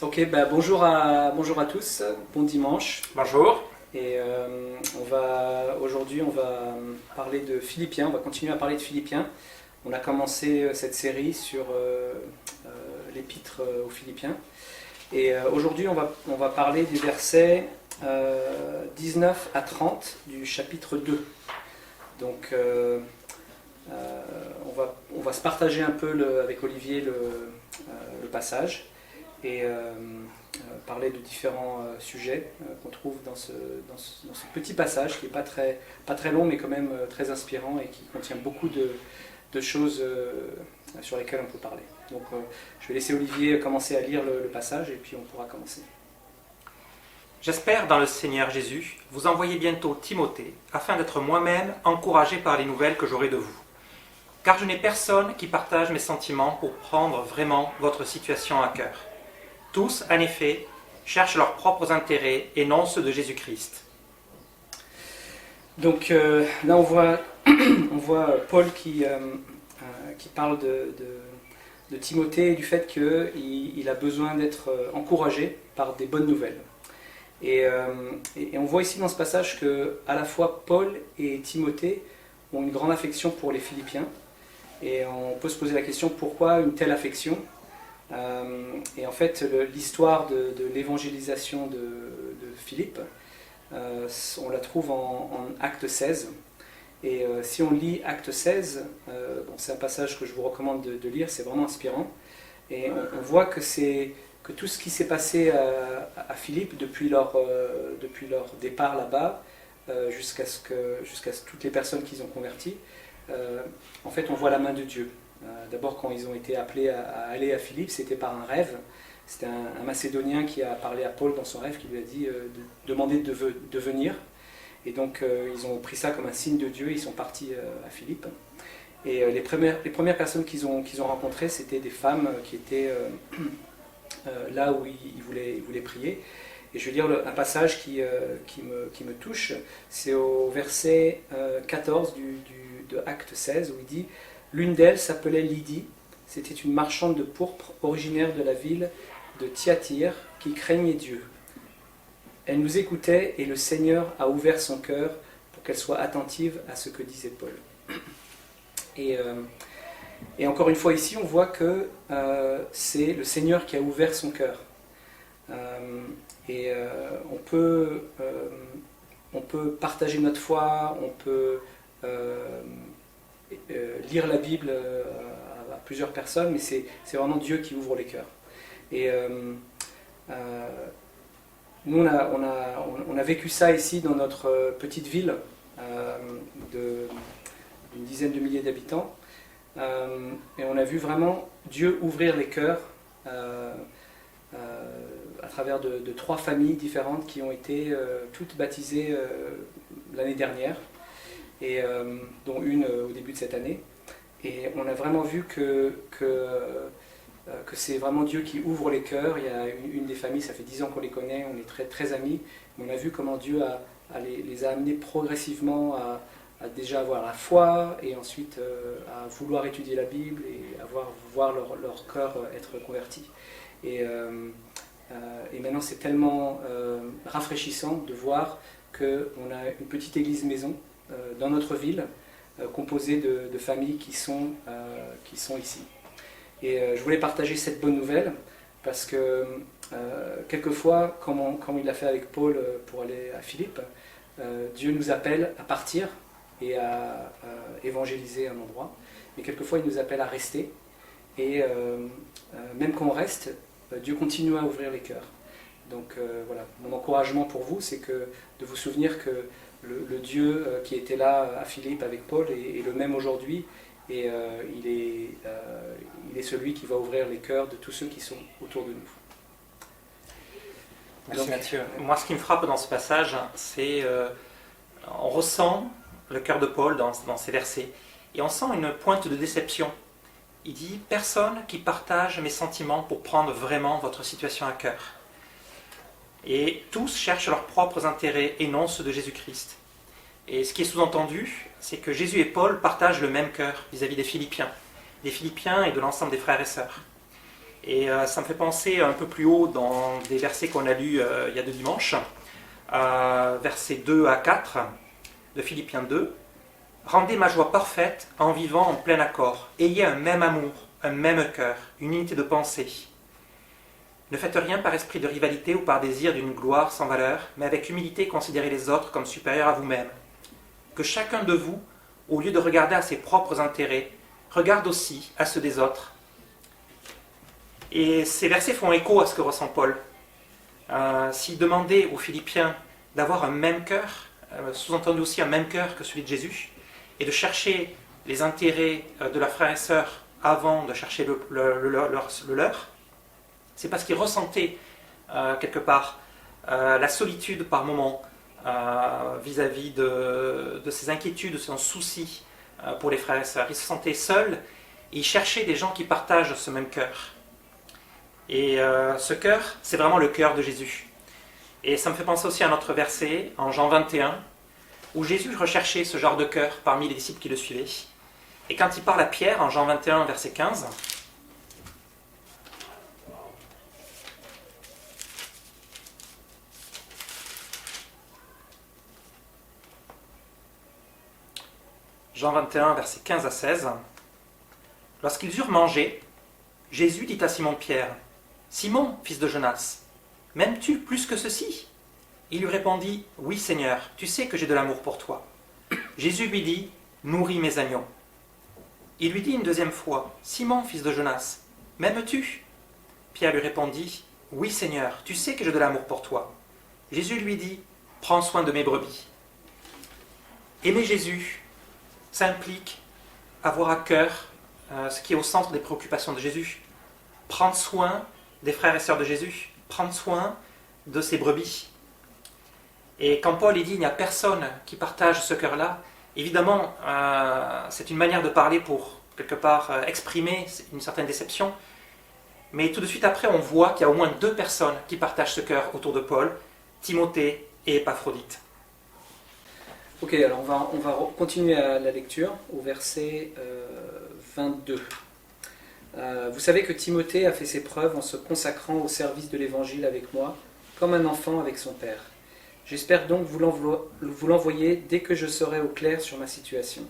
Bonjour à tous, bon dimanche. Bonjour. Et aujourd'hui on va parler de Philippiens, on va continuer à parler de Philippiens. On a commencé cette série sur l'épître aux Philippiens. Et aujourd'hui on va parler des versets 19 à 30 du chapitre 2. Donc on va se partager un peu avec Olivier le passage et parler de différents sujets qu'on trouve dans ce petit passage qui n'est pas très long mais quand même très inspirant et qui contient beaucoup de choses sur lesquelles on peut parler. Donc je vais laisser Olivier commencer à lire le passage et puis on pourra commencer. J'espère dans le Seigneur Jésus vous envoyer bientôt Timothée afin d'être moi-même encouragé par les nouvelles que j'aurai de vous. Car je n'ai personne qui partage mes sentiments pour prendre vraiment votre situation à cœur. Tous, en effet, cherchent leurs propres intérêts et non ceux de Jésus-Christ. Donc là on voit Paul qui parle de Timothée et du fait qu'il a besoin d'être encouragé par des bonnes nouvelles. Et on voit ici dans ce passage que à la fois Paul et Timothée ont une grande affection pour les Philippiens. Et on peut se poser la question pourquoi une telle affection. Et en fait l'histoire de l'évangélisation de Philippe, on la trouve en Acte 16. Et si on lit Acte 16, c'est un passage que je vous recommande de lire, c'est vraiment inspirant. Et on voit que tout ce qui s'est passé à Philippe depuis leur départ là-bas, jusqu'à toutes les personnes qu'ils ont converties, en fait on voit la main de Dieu. D'abord quand ils ont été appelés à aller à Philippe, c'était par un rêve. C'était un Macédonien qui a parlé à Paul dans son rêve, qui lui a dit de demander de venir. Et donc ils ont pris ça comme un signe de Dieu, ils sont partis à Philippe. Et les premières personnes qu'ils ont rencontrées, c'était des femmes qui étaient là où ils voulaient prier. Et je vais lire un passage qui me touche. C'est au verset 14 de Acte 16 où il dit « L'une d'elles s'appelait Lydie, c'était une marchande de pourpre originaire de la ville de Thyatire qui craignait Dieu. Elle nous écoutait et le Seigneur a ouvert son cœur pour qu'elle soit attentive à ce que disait Paul. » Et encore une fois ici, on voit que c'est le Seigneur qui a ouvert son cœur. On peut partager notre foi, on peut lire la Bible à plusieurs personnes, mais c'est vraiment Dieu qui ouvre les cœurs. Et nous, on a vécu ça ici dans notre petite ville d'une dizaine de milliers d'habitants. Et on a vu vraiment Dieu ouvrir les cœurs à travers de 3 familles différentes qui ont été toutes baptisées l'année dernière, et dont une au début de cette année. Et on a vraiment vu que c'est vraiment Dieu qui ouvre les cœurs. Il y a une des familles, ça fait 10 ans qu'on les connaît, on est très, très amis, mais on a vu comment Dieu les a amenés progressivement à déjà avoir la foi, et ensuite à vouloir étudier la Bible et à voir leur cœur être converti. Et maintenant c'est tellement rafraîchissant de voir qu'on a une petite église maison dans notre ville, composée de familles qui sont ici. Et je voulais partager cette bonne nouvelle parce que quelquefois, comme il l'a fait avec Paul pour aller à Philippe, Dieu nous appelle à partir et à évangéliser un endroit, mais quelquefois il nous appelle à rester, et même quand on reste, Dieu continue à ouvrir les cœurs. Donc voilà, mon encouragement pour vous, c'est de vous souvenir que le Dieu qui était là à Philippe avec Paul est le même aujourd'hui, et il est celui qui va ouvrir les cœurs de tous ceux qui sont autour de nous. Merci Mathieu. Moi, ce qui me frappe dans ce passage, c'est on ressent le cœur de Paul dans ces versets, et on sent une pointe de déception. Il dit « Personne qui partage mes sentiments pour prendre vraiment votre situation à cœur. » Et tous cherchent leurs propres intérêts et non ceux de Jésus-Christ. Et ce qui est sous-entendu, c'est que Jésus et Paul partagent le même cœur vis-à-vis des Philippiens et de l'ensemble des frères et sœurs. Et ça me fait penser un peu plus haut dans des versets qu'on a lus il y a 2 dimanches, versets 2 à 4 de Philippiens 2. Rendez ma joie parfaite en vivant en plein accord. Ayez un même amour, un même cœur, une unité de pensée. Ne faites rien par esprit de rivalité ou par désir d'une gloire sans valeur, mais avec humilité considérez les autres comme supérieurs à vous-même. Que chacun de vous, au lieu de regarder à ses propres intérêts, regarde aussi à ceux des autres. Et ces versets font écho à ce que ressent Paul. S'il demandait aux Philippiens d'avoir un même cœur, sous-entendu aussi un même cœur que celui de Jésus, et de chercher les intérêts de leurs frères et sœurs avant de chercher le leur, c'est parce qu'ils ressentaient quelque part la solitude par moment vis-à-vis de ses inquiétudes, de son souci pour les frères et sœurs. Ils se sentaient seuls et ils cherchaient des gens qui partagent ce même cœur. Et ce cœur, c'est vraiment le cœur de Jésus. Et ça me fait penser aussi à un autre verset, en Jean 21, où Jésus recherchait ce genre de cœur parmi les disciples qui le suivaient. Et quand il parle à Pierre, en Jean 21, verset 15, Jean 21, versets 15 à 16, lorsqu'ils eurent mangé, Jésus dit à Simon-Pierre, « Simon, fils de Jonas, m'aimes-tu plus que ceci ?» Il lui répondit, « Oui, Seigneur, tu sais que j'ai de l'amour pour toi. » Jésus lui dit, « Nourris mes agneaux. » Il lui dit une deuxième fois, « Simon, fils de Jonas, m'aimes-tu » Pierre lui répondit, « Oui, Seigneur, tu sais que j'ai de l'amour pour toi. » Jésus lui dit, « Prends soin de mes brebis. » Aimer Jésus, ça implique avoir à cœur ce qui est au centre des préoccupations de Jésus. Prendre soin des frères et sœurs de Jésus, prendre soin de ses brebis. Et quand Paul dit il n'y a personne qui partage ce cœur-là, évidemment, c'est une manière de parler pour, quelque part, exprimer une certaine déception. Mais tout de suite après, on voit qu'il y a au moins 2 personnes qui partagent ce cœur autour de Paul, Timothée et Épaphrodite. Ok, alors on va continuer à la lecture au verset 22. Vous savez que Timothée a fait ses preuves en se consacrant au service de l'Évangile avec moi, comme un enfant avec son père. J'espère donc vous l'envoyer dès que je serai au clair sur ma situation.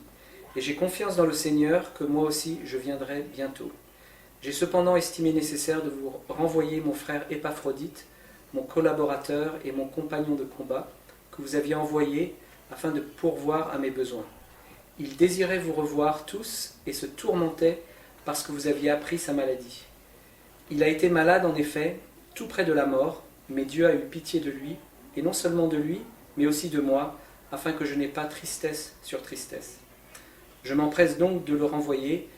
Et j'ai confiance dans le Seigneur que moi aussi je viendrai bientôt. J'ai cependant estimé nécessaire de vous renvoyer mon frère Épaphrodite, mon collaborateur et mon compagnon de combat, que vous aviez envoyé afin de pourvoir à mes besoins. Il désirait vous revoir tous et se tourmentait parce que vous aviez appris sa maladie. Il a été malade en effet, tout près de la mort, mais Dieu a eu pitié de lui, et non seulement de lui, mais aussi de moi, afin que je n'aie pas tristesse sur tristesse. Je m'empresse donc de le renvoyer,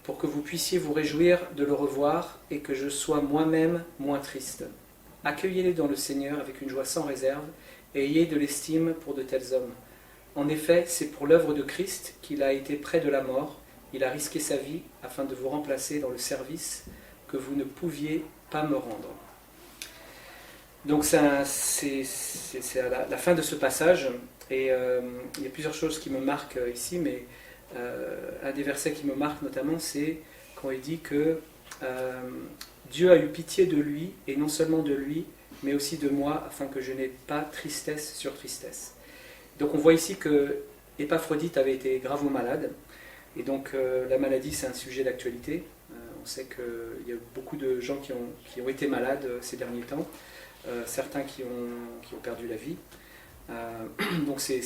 pour que vous puissiez vous réjouir de le revoir, et que je sois moi-même moins triste. Accueillez-les dans le Seigneur avec une joie sans réserve, et ayez de l'estime pour de tels hommes. En effet, c'est pour l'œuvre de Christ qu'il a été près de la mort. Il a risqué sa vie afin de vous remplacer dans le service que vous ne pouviez pas me rendre. Donc c'est à la fin de ce passage, et il y a plusieurs choses qui me marquent ici, mais un des versets qui me marque notamment, c'est quand il dit que Dieu a eu pitié de lui, et non seulement de lui, mais aussi de moi, afin que je n'ai pas tristesse sur tristesse. Donc on voit ici que Épaphrodite avait été gravement malade, et donc la maladie c'est un sujet d'actualité. On sait qu'il y a beaucoup de gens qui ont été malades ces derniers temps, certains qui ont perdu la vie. Donc c'est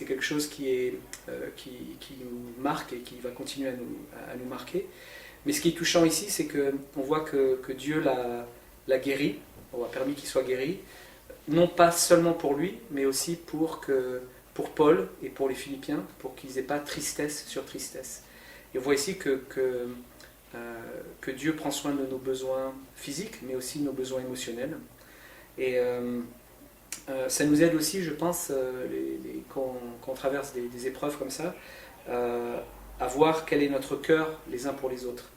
quelque chose qui nous marque et qui va continuer à nous marquer. Mais ce qui est touchant ici, c'est qu'on voit que Dieu l'a guéri, a permis qu'il soit guéri, non pas seulement pour lui, mais aussi pour Paul et pour les Philippiens, pour qu'ils n'aient pas tristesse sur tristesse. Et on voit ici que Dieu prend soin de nos besoins physiques, mais aussi de nos besoins émotionnels. Et ça nous aide aussi, je pense, quand on traverse des épreuves comme ça, à voir quel est notre cœur les uns pour les autres.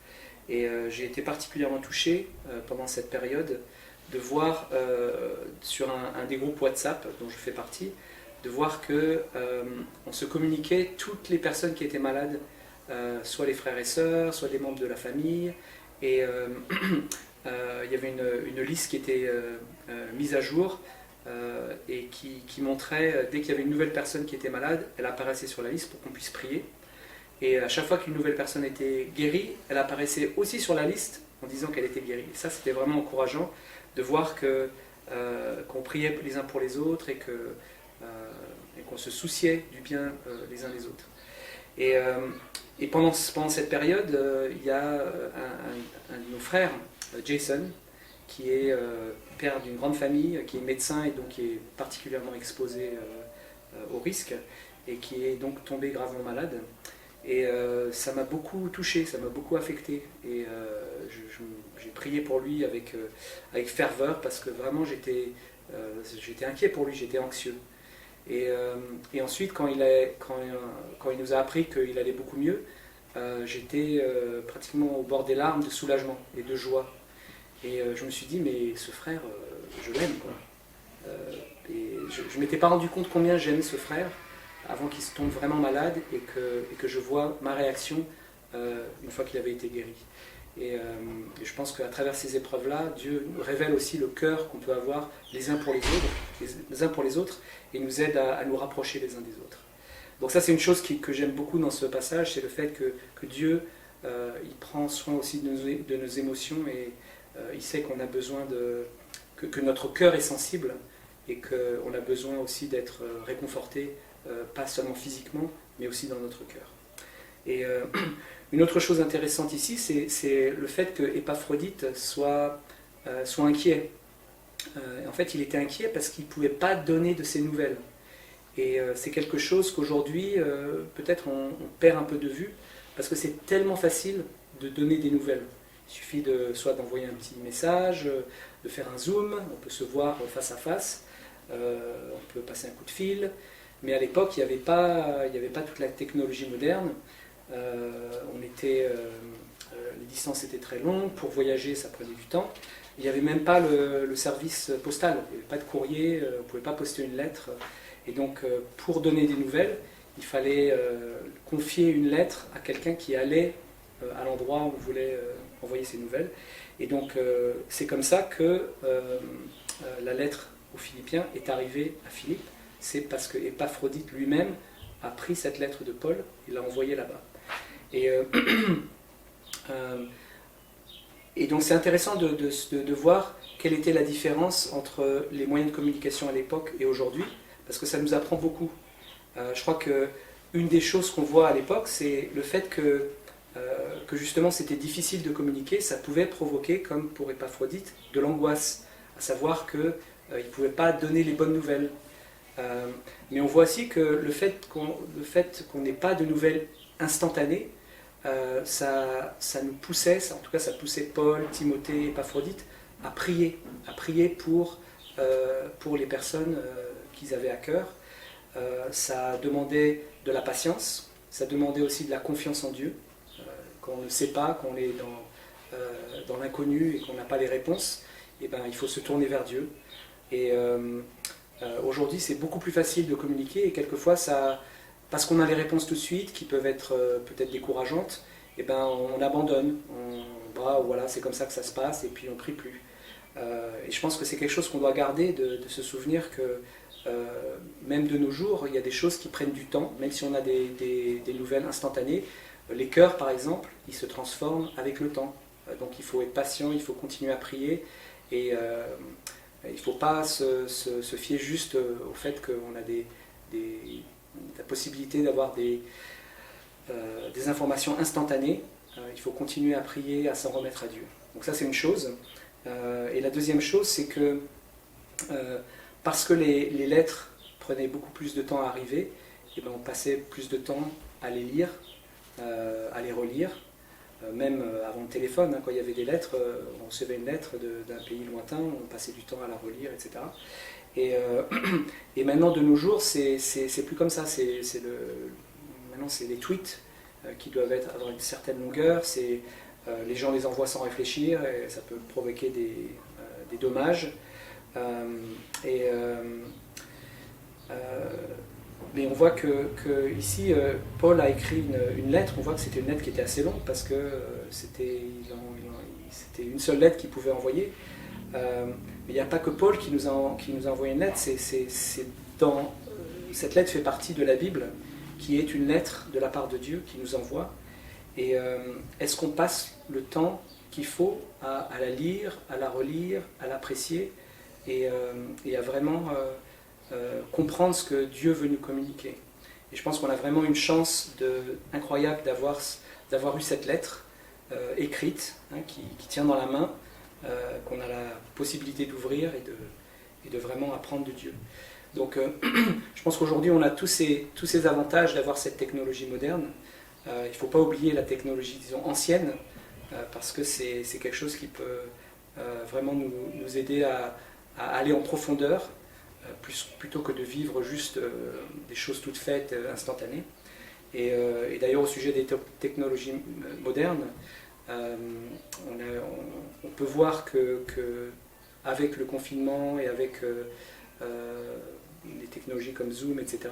Et j'ai été particulièrement touché pendant cette période de voir sur un des groupes WhatsApp dont je fais partie, de voir qu'on se communiquait toutes les personnes qui étaient malades, soit les frères et sœurs, soit des membres de la famille, Et il y avait une liste qui était mise à jour et qui montrait, dès qu'il y avait une nouvelle personne qui était malade, elle apparaissait sur la liste pour qu'on puisse prier. Et à chaque fois qu'une nouvelle personne était guérie, elle apparaissait aussi sur la liste en disant qu'elle était guérie. Et ça, c'était vraiment encourageant de voir qu'on priait les uns pour les autres et qu'on se souciait du bien les uns des autres. Et pendant cette période, il y a un de nos frères, Jason, qui est père d'une grande famille, qui est médecin et donc qui est particulièrement exposé au risque et qui est donc tombé gravement malade. Et ça m'a beaucoup touché, ça m'a beaucoup affecté. Et j'ai prié pour lui avec ferveur parce que vraiment j'étais inquiet pour lui, j'étais anxieux. Et ensuite, quand il nous a appris qu'il allait beaucoup mieux, j'étais pratiquement au bord des larmes de soulagement et de joie. Et je me suis dit, mais ce frère, je l'aime, quoi. Et je ne m'étais pas rendu compte combien j'aimais ce frère avant qu'il se tombe vraiment malade et que je vois ma réaction une fois qu'il avait été guéri. Et je pense qu'à travers ces épreuves-là, Dieu nous révèle aussi le cœur qu'on peut avoir les uns pour les autres et nous aide à nous rapprocher les uns des autres. Donc ça, c'est une chose que j'aime beaucoup dans ce passage, c'est le fait que Dieu, il prend soin aussi de nos émotions et il sait qu'on a besoin que notre cœur est sensible et qu'on a besoin aussi d'être réconforté, pas seulement physiquement, mais aussi dans notre cœur. Et une autre chose intéressante ici, c'est le fait que Épaphrodite soit inquiet. En fait, il était inquiet parce qu'il ne pouvait pas donner de ses nouvelles. Et c'est quelque chose qu'aujourd'hui, peut-être on perd un peu de vue, parce que c'est tellement facile de donner des nouvelles. Il suffit soit d'envoyer un petit message, de faire un zoom, on peut se voir face à face, on peut passer un coup de fil, mais à l'époque, il n'y avait pas toute la technologie moderne. Les distances étaient très longues, pour voyager ça prenait du temps. Il n'y avait même pas le service postal, il n'y avait pas de courrier, on ne pouvait pas poster une lettre. Et donc pour donner des nouvelles, il fallait confier une lettre à quelqu'un qui allait à l'endroit où on voulait envoyer ses nouvelles. Et donc c'est comme ça que la lettre aux Philippiens est arrivée à Philippe. C'est parce que Épaphrodite lui-même a pris cette lettre de Paul et l'a envoyée là-bas. Et donc c'est intéressant de voir quelle était la différence entre les moyens de communication à l'époque et aujourd'hui, parce que ça nous apprend beaucoup. Je crois qu'une des choses qu'on voit à l'époque, c'est le fait que justement c'était difficile de communiquer, ça pouvait provoquer, comme pour Épaphrodite, de l'angoisse, à savoir qu'il ne pouvait pas donner les bonnes nouvelles. Mais on voit aussi que le fait qu'on n'ait pas de nouvelles instantanées, ça nous poussait, en tout cas ça poussait Paul, Timothée, Épaphrodite à prier pour les personnes qu'ils avaient à cœur. Ça demandait de la patience, ça demandait aussi de la confiance en Dieu. Quand on ne sait pas, qu'on est dans l'inconnu et qu'on n'a pas les réponses, eh ben, il faut se tourner vers Dieu. Et aujourd'hui, c'est beaucoup plus facile de communiquer et quelquefois, parce qu'on a les réponses tout de suite, qui peuvent être peut-être décourageantes, eh ben, on abandonne. Voilà, c'est comme ça que ça se passe et puis on ne prie plus. Et je pense que c'est quelque chose qu'on doit garder, de se souvenir que même de nos jours, il y a des choses qui prennent du temps, même si on a des nouvelles instantanées. Les cœurs, par exemple, ils se transforment avec le temps. Donc il faut être patient, il faut continuer à prier et il ne faut pas se fier juste au fait qu'on a la possibilité d'avoir des informations instantanées. Il faut continuer à prier, à s'en remettre à Dieu. Donc ça c'est une chose. Et la deuxième chose, c'est que parce que les lettres prenaient beaucoup plus de temps à arriver, et ben on passait plus de temps à les lire, à les relire. Même avant le téléphone, quand il y avait des lettres, on recevait une lettre d'un pays lointain, on passait du temps à la relire, etc. Et maintenant, de nos jours, c'est plus comme ça. Maintenant, c'est les tweets qui doivent avoir une certaine longueur. Les gens les envoient sans réfléchir et ça peut provoquer des dommages. mais on voit que ici, Paul a écrit une lettre. On voit que c'était une lettre qui était assez longue parce que c'était une seule lettre qu'il pouvait envoyer. Mais il n'y a pas que Paul qui nous a envoyé une lettre. Cette lettre fait partie de la Bible, qui est une lettre de la part de Dieu qui nous envoie. Et est-ce qu'on passe le temps qu'il faut à la lire, à la relire, à l'apprécier et à vraiment comprendre ce que Dieu veut nous communiquer. Et je pense qu'on a vraiment une chance incroyable d'avoir eu cette lettre écrite, qui tient dans la main, qu'on a la possibilité d'ouvrir et de vraiment apprendre de Dieu. Donc je pense qu'aujourd'hui on a tous ces avantages d'avoir cette technologie moderne. Il ne faut pas oublier la technologie, disons, ancienne, parce que c'est quelque chose qui peut vraiment nous aider à aller en profondeur, plutôt que de vivre juste des choses toutes faites, instantanées. Et d'ailleurs, au sujet des technologies modernes, on peut voir que avec le confinement et avec les technologies comme Zoom, etc.,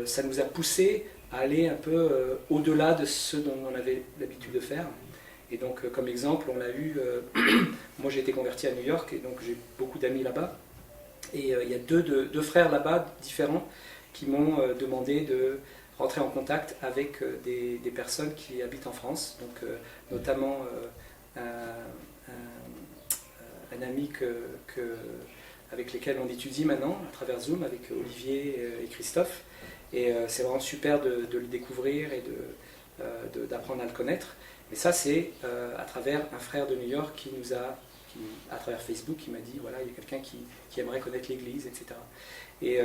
ça nous a poussé à aller un peu au-delà de ce dont on avait l'habitude de faire. Et donc, comme exemple, on a eu... moi, j'ai été converti à New York, et donc j'ai beaucoup d'amis là-bas. Et il y a deux frères là-bas, différents, qui m'ont demandé de rentrer en contact avec des personnes qui habitent en France. Donc, notamment un ami avec lesquels on étudie maintenant, à travers Zoom, avec Olivier et Christophe. Et c'est vraiment super de le découvrir et d'apprendre à le connaître. Mais ça, c'est à travers un frère de New York à travers Facebook, qui m'a dit, voilà, il y a quelqu'un qui aimerait connaître l'Église, etc. Et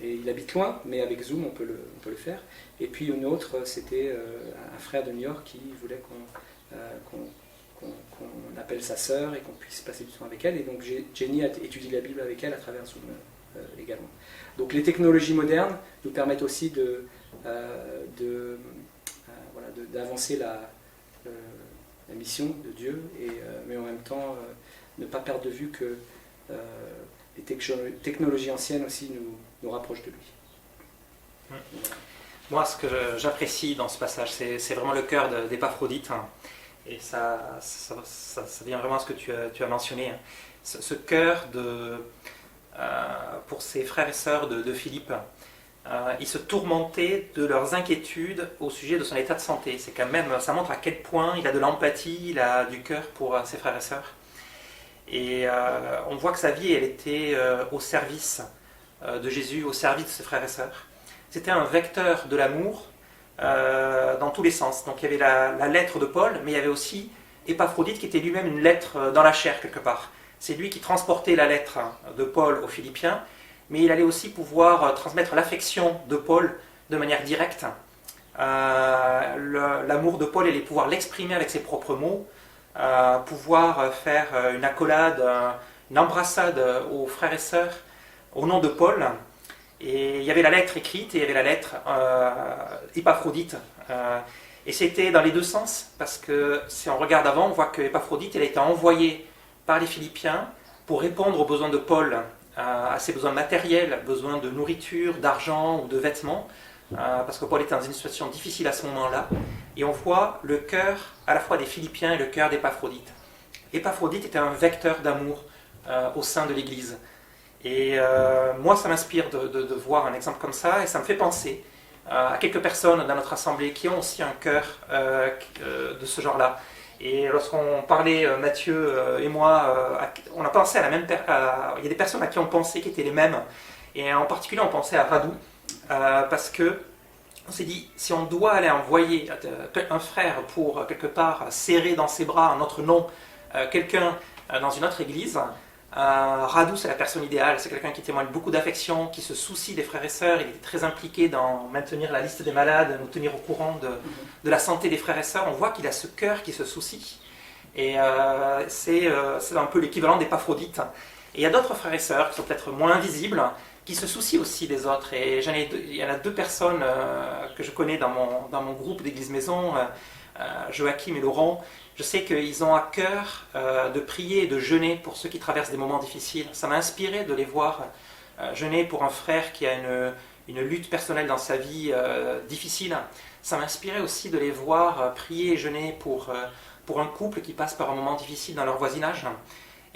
il habite loin, mais avec Zoom, on peut le faire. Et puis une autre, c'était un frère de New York qui voulait qu'on appelle sa sœur et qu'on puisse passer du temps avec elle. Et donc Jenny a étudié la Bible avec elle à travers Zoom également. Donc les technologies modernes nous permettent aussi d'avancer la mission de Dieu, mais en même temps ne pas perdre de vue que les technologies anciennes aussi nous rapprochent de lui. Voilà. Moi, ce que j'apprécie dans ce passage, c'est vraiment le cœur d'Épaphrodite, hein. Et ça vient vraiment à ce que tu as mentionné, hein. Ce cœur pour ses frères et sœurs de Philippe. Ils se tourmentaient de leurs inquiétudes au sujet de son état de santé. C'est quand même, ça montre à quel point il a de l'empathie, il a du cœur pour ses frères et sœurs. Et on voit que sa vie, elle était au service de Jésus, au service de ses frères et sœurs. C'était un vecteur de l'amour dans tous les sens. Donc il y avait la lettre de Paul, mais il y avait aussi Épaphrodite qui était lui-même une lettre dans la chair quelque part. C'est lui qui transportait la lettre de Paul aux Philippiens, mais il allait aussi pouvoir transmettre l'affection de Paul de manière directe. L'amour de Paul, il allait pouvoir l'exprimer avec ses propres mots, pouvoir faire une accolade, une embrassade aux frères et sœurs au nom de Paul. Et il y avait la lettre écrite et il y avait la lettre Épaphrodite. Et c'était dans les deux sens, parce que si on regarde avant, on voit que Épaphrodite, elle a été envoyée par les Philippiens pour répondre aux besoins de Paul, à ses besoins matériels, besoins de nourriture, d'argent ou de vêtements, parce que Paul était dans une situation difficile à ce moment-là. Et on voit le cœur à la fois des Philippiens et le cœur d'Épaphrodite. Épaphrodite était un vecteur d'amour au sein de l'Église. Et moi, ça m'inspire de voir un exemple comme ça, et ça me fait penser à quelques personnes dans notre assemblée qui ont aussi un cœur de ce genre-là. Et lorsqu'on parlait, Mathieu et moi, on a pensé à la même... il y a des personnes à qui on pensait qui étaient les mêmes. Et en particulier, on pensait à Radou, parce que on s'est dit, si on doit aller envoyer un frère pour, quelque part, serrer dans ses bras en notre nom quelqu'un dans une autre église, Radou, c'est la personne idéale. C'est quelqu'un qui témoigne beaucoup d'affection, qui se soucie des frères et sœurs. Il est très impliqué dans maintenir la liste des malades, nous tenir au courant de la santé des frères et sœurs. On voit qu'il a ce cœur qui se soucie. Et c'est un peu l'équivalent d'Épaphrodite. Et il y a d'autres frères et sœurs qui sont peut-être moins visibles, qui se soucient aussi des autres. Et il y en a deux personnes que je connais dans mon groupe d'Église Maison, Joachim et Laurent. Je sais qu'ils ont à cœur de prier et de jeûner pour ceux qui traversent des moments difficiles. Ça m'a inspiré de les voir jeûner pour un frère qui a une lutte personnelle dans sa vie difficile, ça m'inspirait aussi de les voir prier et jeûner pour un couple qui passe par un moment difficile dans leur voisinage.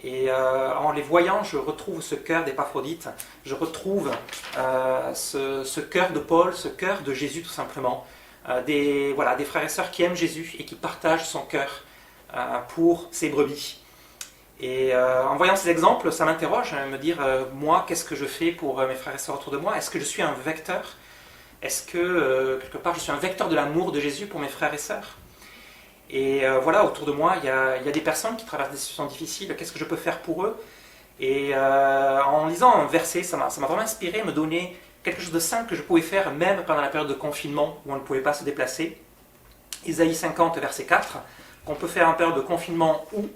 Et en les voyant, je retrouve ce cœur d'Épaphrodite, je retrouve ce cœur de Paul, ce cœur de Jésus tout simplement. Des frères et sœurs qui aiment Jésus et qui partagent son cœur pour ses brebis. Et en voyant ces exemples, ça m'interroge, me dire, moi, qu'est-ce que je fais pour mes frères et sœurs autour de moi? Est-ce que je suis un vecteur? Est-ce que, quelque part, je suis un vecteur de l'amour de Jésus pour mes frères et sœurs? Et voilà, autour de moi, il y a des personnes qui traversent des situations difficiles. Qu'est-ce que je peux faire pour eux? Et en lisant un verset, ça m'a vraiment inspiré, me donner quelque chose de simple que je pouvais faire même pendant la période de confinement où on ne pouvait pas se déplacer. Isaïe 50, verset 4, qu'on peut faire en période de confinement ou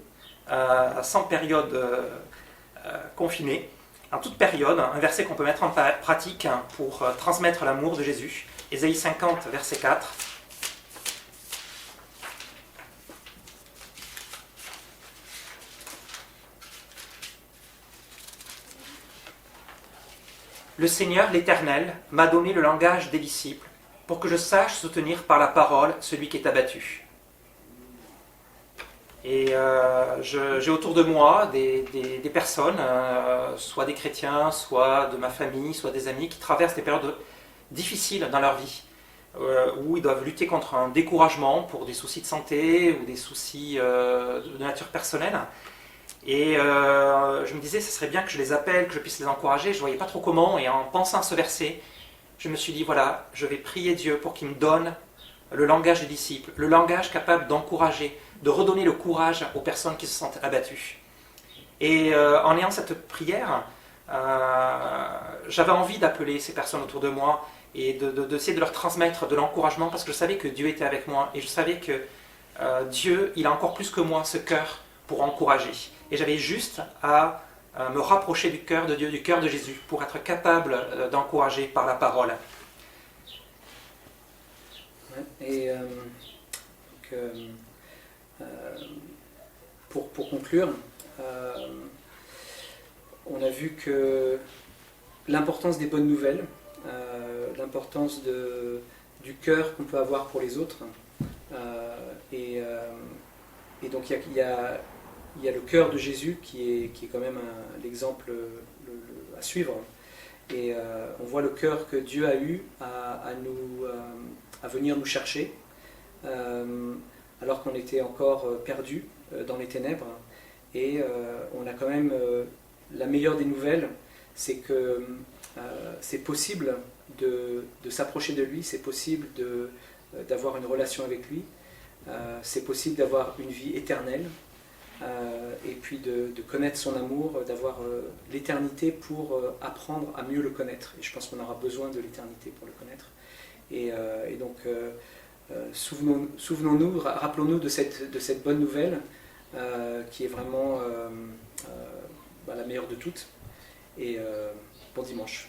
sans période confinée. En toute période, un verset qu'on peut mettre en pratique pour transmettre l'amour de Jésus. Isaïe 50, verset 4. Le Seigneur, l'Éternel, m'a donné le langage des disciples pour que je sache soutenir par la parole celui qui est abattu. Et j'ai autour de moi des personnes, soit des chrétiens, soit de ma famille, soit des amis, qui traversent des périodes difficiles dans leur vie, où ils doivent lutter contre un découragement pour des soucis de santé ou des soucis de nature personnelle. Et je me disais, ce serait bien que je les appelle, que je puisse les encourager. Je ne voyais pas trop comment. Et en pensant à ce verset, je me suis dit, voilà, je vais prier Dieu pour qu'il me donne le langage des disciples, le langage capable d'encourager, de redonner le courage aux personnes qui se sentent abattues. Et en ayant cette prière, j'avais envie d'appeler ces personnes autour de moi et d'essayer de leur transmettre de l'encouragement parce que je savais que Dieu était avec moi et je savais que Dieu, il a encore plus que moi ce cœur pour encourager. Et j'avais juste à me rapprocher du cœur de Dieu, du cœur de Jésus, pour être capable d'encourager par la parole. Et pour conclure, on a vu que l'importance des bonnes nouvelles, l'importance du cœur qu'on peut avoir pour les autres, et donc il y a le cœur de Jésus qui est quand même l'exemple à suivre. Et on voit le cœur que Dieu a eu à venir nous chercher, alors qu'on était encore perdus dans les ténèbres. Et on a quand même la meilleure des nouvelles, c'est que c'est possible de s'approcher de lui, c'est possible d'avoir une relation avec lui, c'est possible d'avoir une vie éternelle, et puis de connaître son amour, d'avoir l'éternité pour apprendre à mieux le connaître. Et je pense qu'on aura besoin de l'éternité pour le connaître. Et donc, souvenons-nous, rappelons-nous de cette bonne nouvelle qui est vraiment la meilleure de toutes. Et bon dimanche.